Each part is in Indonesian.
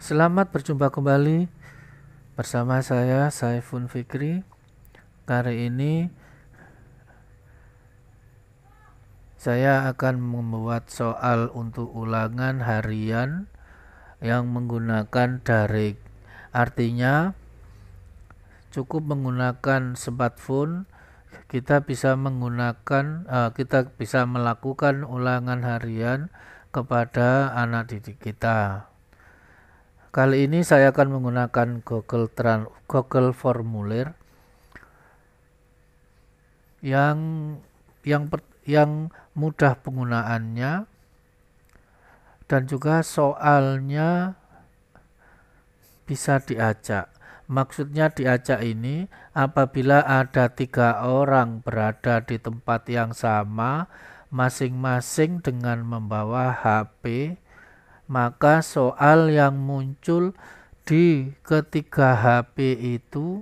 Selamat berjumpa kembali bersama saya Saifun Fikri. Kali ini saya akan membuat soal untuk ulangan harian yang menggunakan daring. Artinya cukup menggunakan smartphone, kita bisa melakukan ulangan harian kepada anak didik kita. Kali ini saya akan menggunakan Google Formulir yang mudah penggunaannya dan juga soalnya bisa diacak. Maksudnya diacak ini apabila ada 3 orang berada di tempat yang sama, masing-masing dengan membawa HP, maka soal yang muncul di ketiga HP itu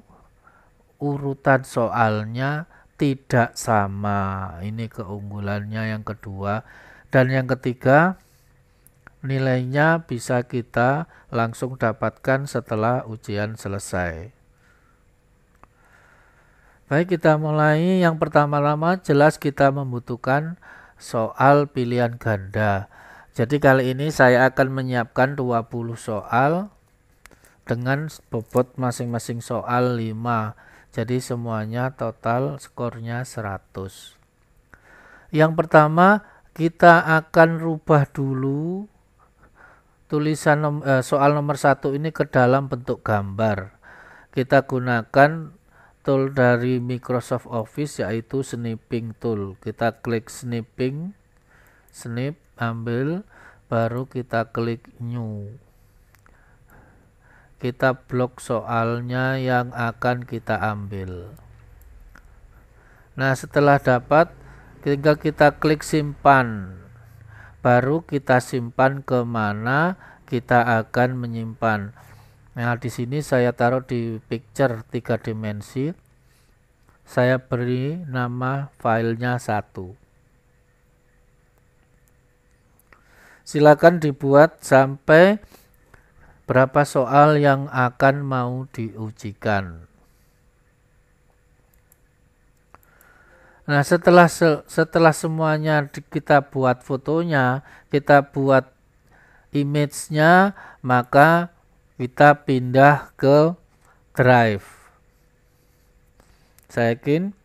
urutan soalnya tidak sama. Ini keunggulannya yang kedua. Dan yang ketiga, nilainya bisa kita langsung dapatkan setelah ujian selesai. Baik, kita mulai. Yang pertama-tama jelas kita membutuhkan soal pilihan ganda. Jadi kali ini saya akan menyiapkan 20 soal dengan bobot masing-masing soal 5. Jadi semuanya total skornya 100. Yang pertama kita akan rubah dulu tulisan soal nomor 1 ini ke dalam bentuk gambar. Kita gunakan tool dari Microsoft Office yaitu snipping tool. Kita klik snipping, snip, ambil, baru kita klik new. Kita blok soalnya yang akan kita ambil. Nah, setelah dapat, tinggal kita klik simpan. Baru kita simpan ke mana kita akan menyimpan. Nah, di sini saya taruh di picture 3 dimensi. Saya beri nama filenya 1. Silakan dibuat sampai berapa soal yang akan mau diujikan. Nah, setelah semuanya kita buat fotonya, kita buat image-nya, maka kita pindah ke Drive. Saya yakin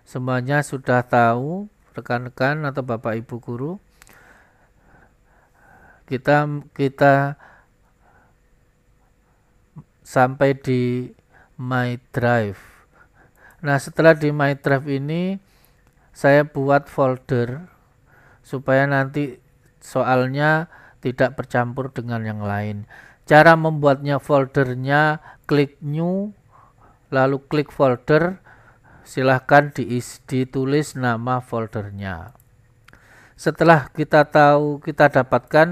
semuanya sudah tahu, rekan-rekan atau Bapak Ibu guru. Kita sampai di My Drive. Nah, setelah di My Drive ini saya buat folder supaya nanti soalnya tidak bercampur dengan yang lain. Cara membuatnya foldernya klik new, lalu klik folder, silahkan ditulis nama foldernya. Setelah kita dapatkan,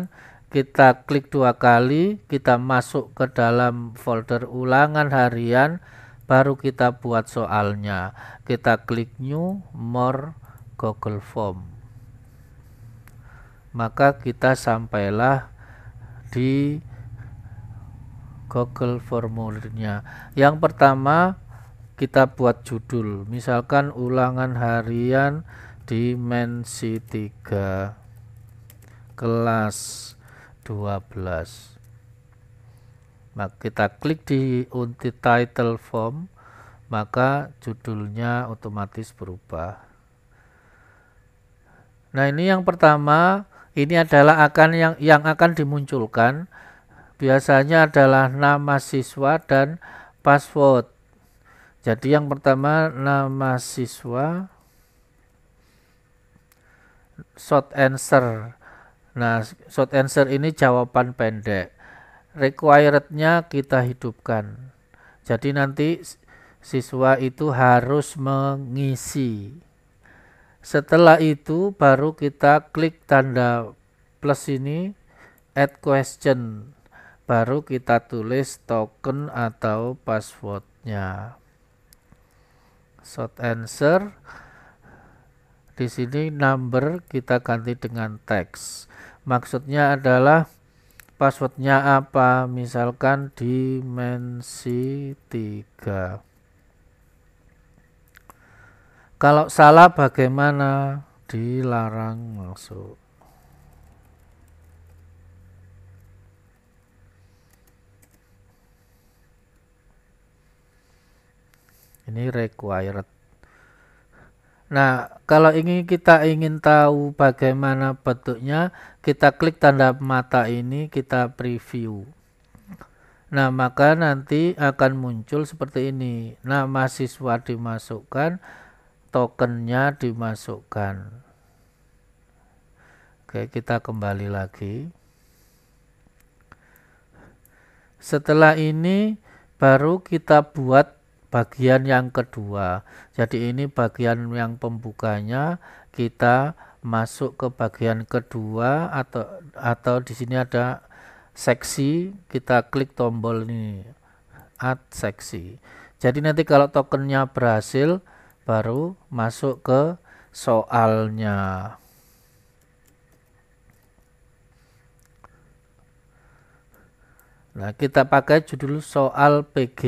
kita klik 2 kali, kita masuk ke dalam folder ulangan harian, baru kita buat soalnya. Kita klik new, more, Google Form. Maka kita sampailah di Google Formulirnya. Yang pertama kita buat judul, misalkan ulangan harian dimensi 3 kelas 12. Maka kita klik di title form, maka judulnya otomatis berubah. Nah, ini yang pertama, ini adalah yang akan dimunculkan. Biasanya adalah nama siswa dan password. Jadi yang pertama nama siswa, short answer. Nah, short answer ini jawaban pendek. Requirednya kita hidupkan. Jadi nanti siswa itu harus mengisi. Setelah itu baru kita klik tanda plus ini, add question. Baru kita tulis token atau passwordnya. Short answer. Di sini number kita ganti dengan teks. Maksudnya adalah passwordnya apa, misalkan dimensi 3. Kalau salah bagaimana? Dilarang masuk. Ini required. Nah, kalau kita ingin tahu bagaimana bentuknya, kita klik tanda mata ini, kita preview. Nah, maka nanti akan muncul seperti ini. Nah, mahasiswa dimasukkan, tokennya dimasukkan. Oke, kita kembali lagi. Setelah ini baru kita buat bagian yang kedua. Jadi ini bagian yang pembukanya, kita masuk ke bagian kedua atau di sini ada seksi, kita klik tombol ini, add seksi. Jadi nanti kalau tokennya berhasil baru masuk ke soalnya. Nah, kita pakai judul soal PG.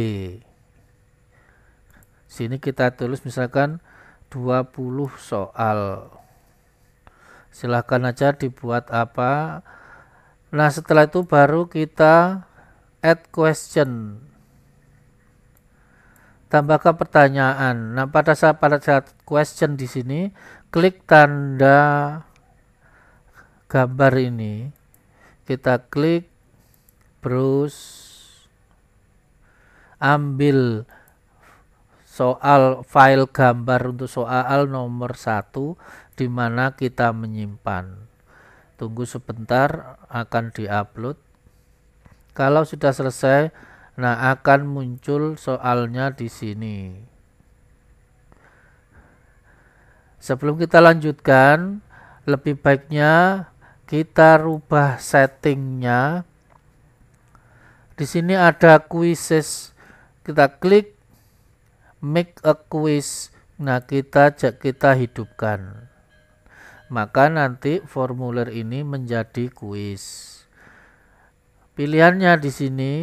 Sini kita tulis misalkan 20 soal. Silahkan aja dibuat apa. Nah, setelah itu baru kita add question. Tambahkan pertanyaan. Nah, pada saat question di sini, klik tanda gambar ini. Kita klik browse, ambil soal file gambar untuk soal nomor 1 di mana kita menyimpan. Tunggu sebentar, akan diupload. Kalau sudah selesai, nah akan muncul soalnya di sini. Sebelum kita lanjutkan, lebih baiknya kita rubah settingnya. Di sini ada quizzes. Kita klik make a quiz. Nah, kita hidupkan. Maka nanti formulir ini menjadi kuis. Pilihannya di sini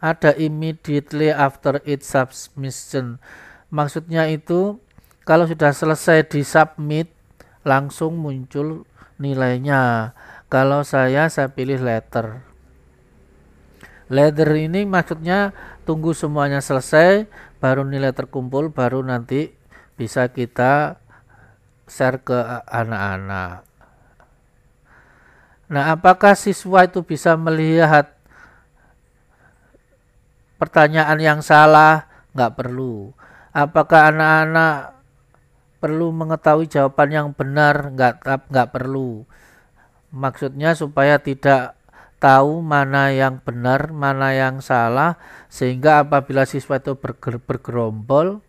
ada immediately after its submission. Maksudnya itu kalau sudah selesai di submit langsung muncul nilainya. Kalau saya pilih letter. Letter ini maksudnya tunggu semuanya selesai baru nilai terkumpul, baru nanti bisa kita share ke anak-anak. Nah, apakah siswa itu bisa melihat pertanyaan yang salah? Nggak perlu. Apakah anak-anak perlu mengetahui jawaban yang benar? Nggak perlu. Maksudnya supaya tidak tahu mana yang benar, mana yang salah, sehingga apabila siswa itu bergerombol,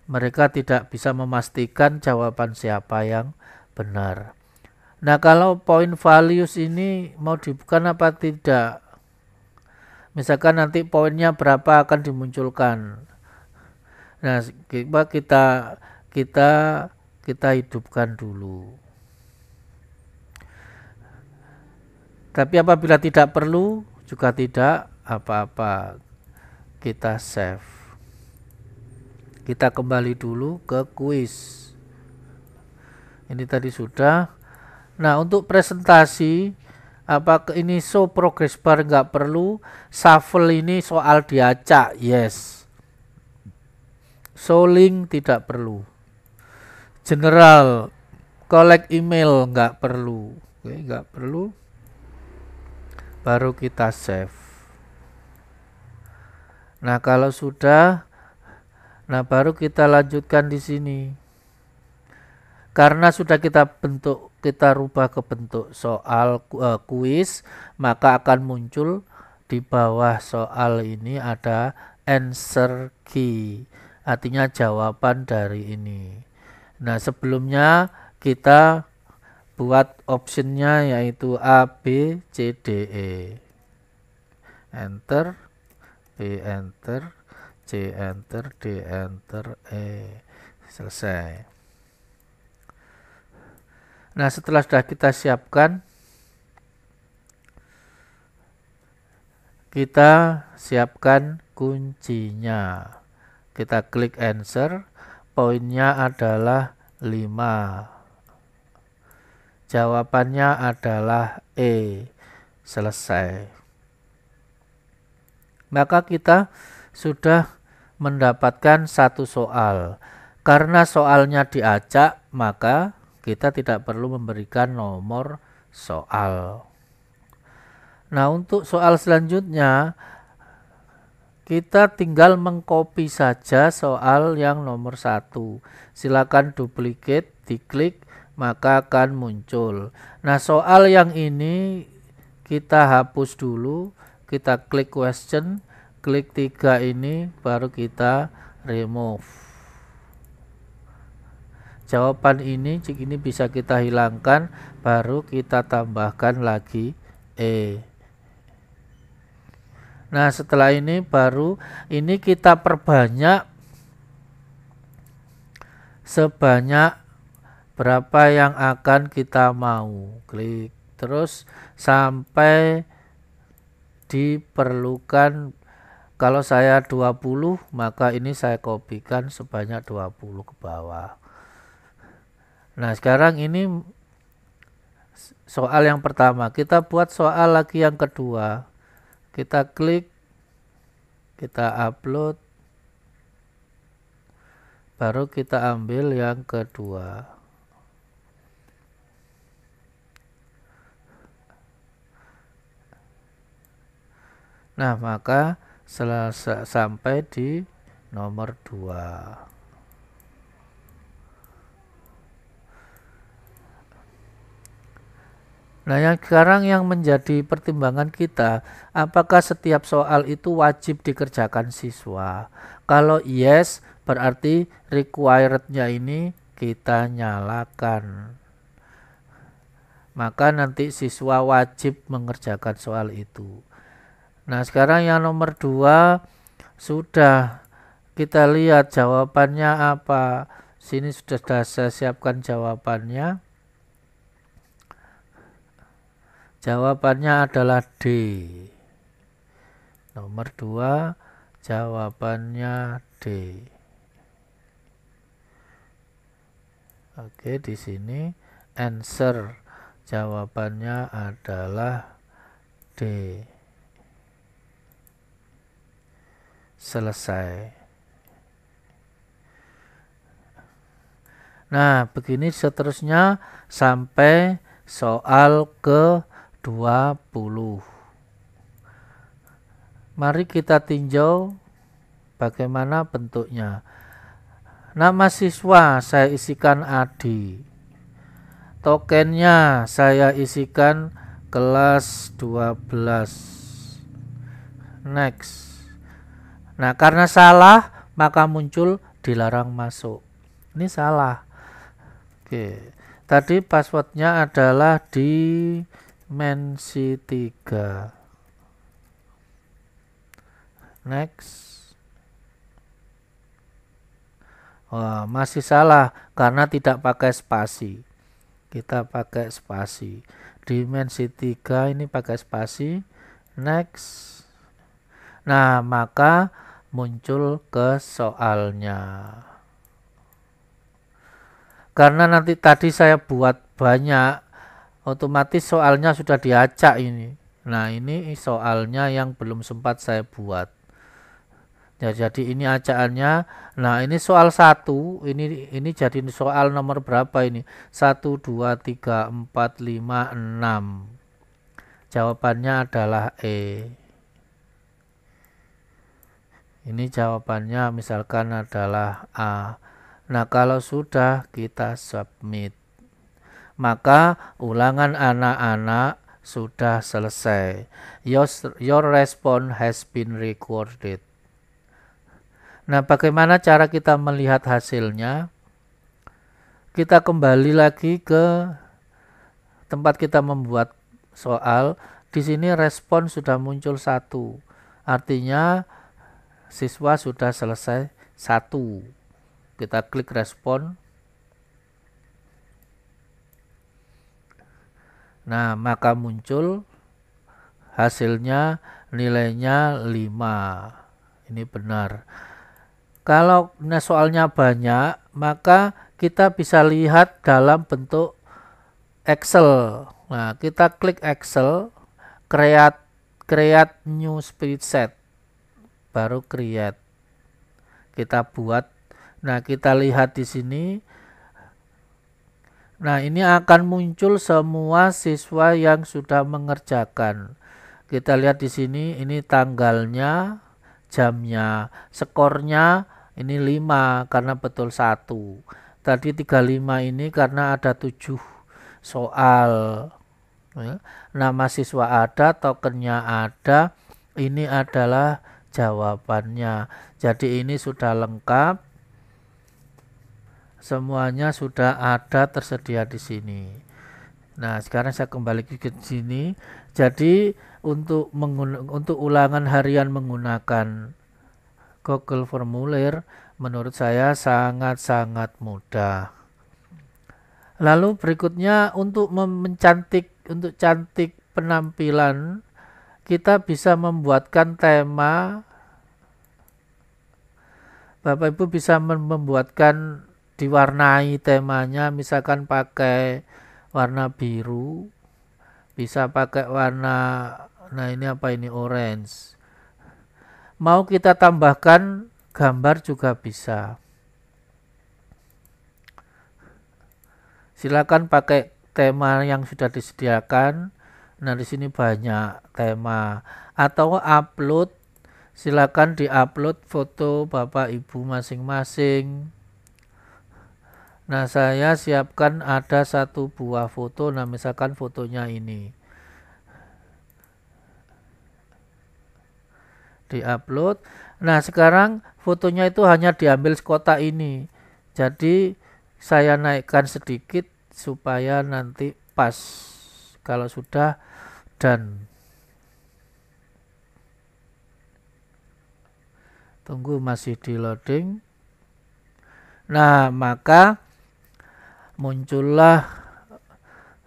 mereka tidak bisa memastikan jawaban siapa yang benar. Nah, kalau point values ini mau dibuka apa tidak? Misalkan nanti poinnya berapa akan dimunculkan. Nah, kita hidupkan dulu. Tapi apabila tidak perlu, juga tidak apa-apa. Kita save. Kita kembali dulu ke kuis. Ini tadi sudah. Nah, untuk presentasi, apakah ini show progress bar? Nggak perlu. Shuffle ini soal diacak, yes. Show link tidak perlu. General, collect email nggak perlu. Oke, nggak perlu. Baru kita save. Nah, kalau sudah, nah baru kita lanjutkan di sini. Karena sudah kita rubah ke bentuk soal kuis, maka akan muncul di bawah soal ini ada answer key, artinya jawaban dari ini. Nah, sebelumnya kita buat optionnya yaitu A, B, C, D, E. Enter, B, enter, C, enter, D, enter, E. Selesai. Nah, setelah sudah kita siapkan, kita siapkan kuncinya. Kita klik answer, poinnya adalah 5. Jawabannya adalah E. Selesai. Maka kita sudah mendapatkan satu soal. Karena soalnya diacak, maka kita tidak perlu memberikan nomor soal. Nah, untuk soal selanjutnya kita tinggal mengcopy saja soal yang nomor 1. Silakan duplicate, diklik, maka akan muncul. Nah, soal yang ini kita hapus dulu, kita klik question, klik 3 ini, baru kita remove. Jawaban ini bisa kita hilangkan, baru kita tambahkan lagi E. Nah, setelah ini baru ini kita perbanyak sebanyak berapa yang akan kita mau. Klik terus sampai diperlukan. Kalau saya 20, maka ini saya kopikan sebanyak 20 ke bawah. Nah, sekarang ini soal yang pertama. Kita buat soal lagi yang kedua. Kita klik, kita upload, baru kita ambil yang kedua. Nah, maka sampai di nomor 2. Nah, yang sekarang yang menjadi pertimbangan kita, apakah setiap soal itu wajib dikerjakan siswa? Kalau yes, berarti required-nya ini kita nyalakan. Maka nanti siswa wajib mengerjakan soal itu. Nah, sekarang yang nomor 2 sudah kita lihat jawabannya apa. Sini sudah saya siapkan jawabannya. Jawabannya adalah D. Nomor 2 jawabannya D. Oke, di sini answer jawabannya adalah D. Selesai. Nah, begini seterusnya sampai soal ke 20. Mari kita tinjau bagaimana bentuknya. Nama siswa saya isikan Adi. Tokennya saya isikan kelas 12. Next. Nah, karena salah maka muncul dilarang masuk. Ini salah. Oke. Tadi passwordnya adalah dimensi 3. Next. Wah, masih salah karena tidak pakai spasi. Kita pakai spasi. Dimensi 3 ini pakai spasi. Next. Nah, maka muncul ke soalnya. Karena nanti tadi saya buat banyak, otomatis soalnya sudah diacak ini. Nah, ini soalnya yang belum sempat saya buat. Ya, jadi ini acaannya. Nah, ini soal 1, ini jadi soal nomor berapa ini? 1 2 3 4 5 6. Jawabannya adalah E. Ini jawabannya misalkan adalah A. Nah, kalau sudah kita submit, maka ulangan anak-anak sudah selesai. Your response has been recorded. Nah, bagaimana cara kita melihat hasilnya? Kita kembali lagi ke tempat kita membuat soal. Di sini respon sudah muncul 1. Artinya siswa sudah selesai 1. Kita klik respon. Nah, maka muncul hasilnya nilainya 5. Ini benar. Kalau soalnya banyak, maka kita bisa lihat dalam bentuk Excel. Nah, kita klik Excel, create new spreadsheet, baru create. Kita buat. Nah, kita lihat di sini. Nah, ini akan muncul semua siswa yang sudah mengerjakan. Kita lihat di sini, ini tanggalnya, jamnya, skornya ini 5 karena betul 1. Tadi 35 ini karena ada 7 soal. Nama siswa ada, tokennya ada, ini adalah jawabannya. Jadi ini sudah lengkap. Semuanya sudah ada tersedia di sini. Nah, sekarang saya kembali ke sini. Jadi untuk ulangan harian menggunakan Google Formulir menurut saya sangat-sangat mudah. Lalu berikutnya untuk cantik penampilan, kita bisa membuatkan tema. Bapak Ibu bisa membuatkan diwarnai temanya, misalkan pakai warna biru, bisa pakai warna, nah ini apa ini, orange. Mau kita tambahkan gambar juga bisa. Silakan pakai tema yang sudah disediakan. Nah, di sini banyak tema. Atau upload, silakan di-upload foto Bapak Ibu masing-masing. Nah, saya siapkan ada 1 buah foto. Nah, misalkan fotonya ini. Di-upload. Nah, sekarang fotonya itu hanya diambil kotak ini. Jadi, saya naikkan sedikit supaya nanti pas. Kalau sudah, dan tunggu masih di loading. Nah, maka muncullah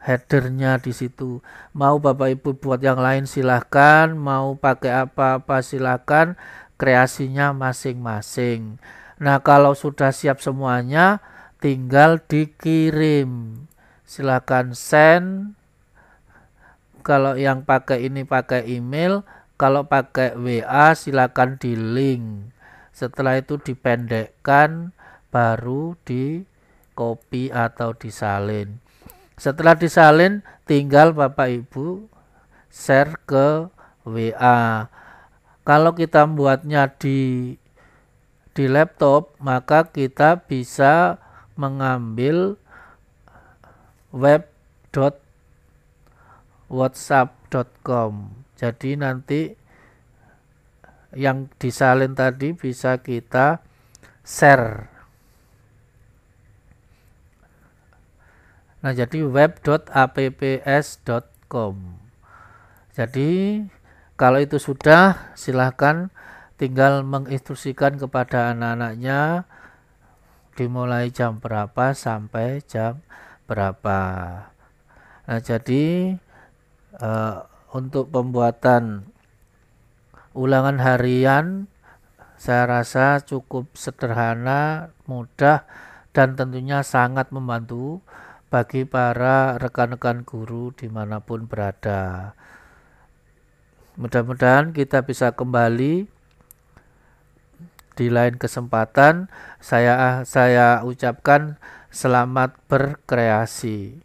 headernya di situ. Mau Bapak Ibu buat yang lain silahkan, mau pakai apa-apa silahkan, kreasinya masing-masing. Nah, kalau sudah siap semuanya, tinggal dikirim. Silahkan send. Kalau yang pakai ini pakai email, kalau pakai WA silahkan di link. Setelah itu dipendekkan, baru di copy atau disalin. Setelah disalin, tinggal Bapak Ibu share ke WA. Kalau kita membuatnya di laptop, maka kita bisa mengambil web.whatsapp.com. Jadi nanti yang disalin tadi bisa kita share. Nah, jadi web.apps.com. Jadi kalau itu sudah, silahkan tinggal menginstruksikan kepada anak-anaknya dimulai jam berapa sampai jam berapa. Nah, jadi untuk pembuatan ulangan harian saya rasa cukup sederhana, mudah, dan tentunya sangat membantu bagi para rekan-rekan guru dimanapun berada. Mudah-mudahan kita bisa kembali di lain kesempatan. Saya ucapkan selamat berkreasi.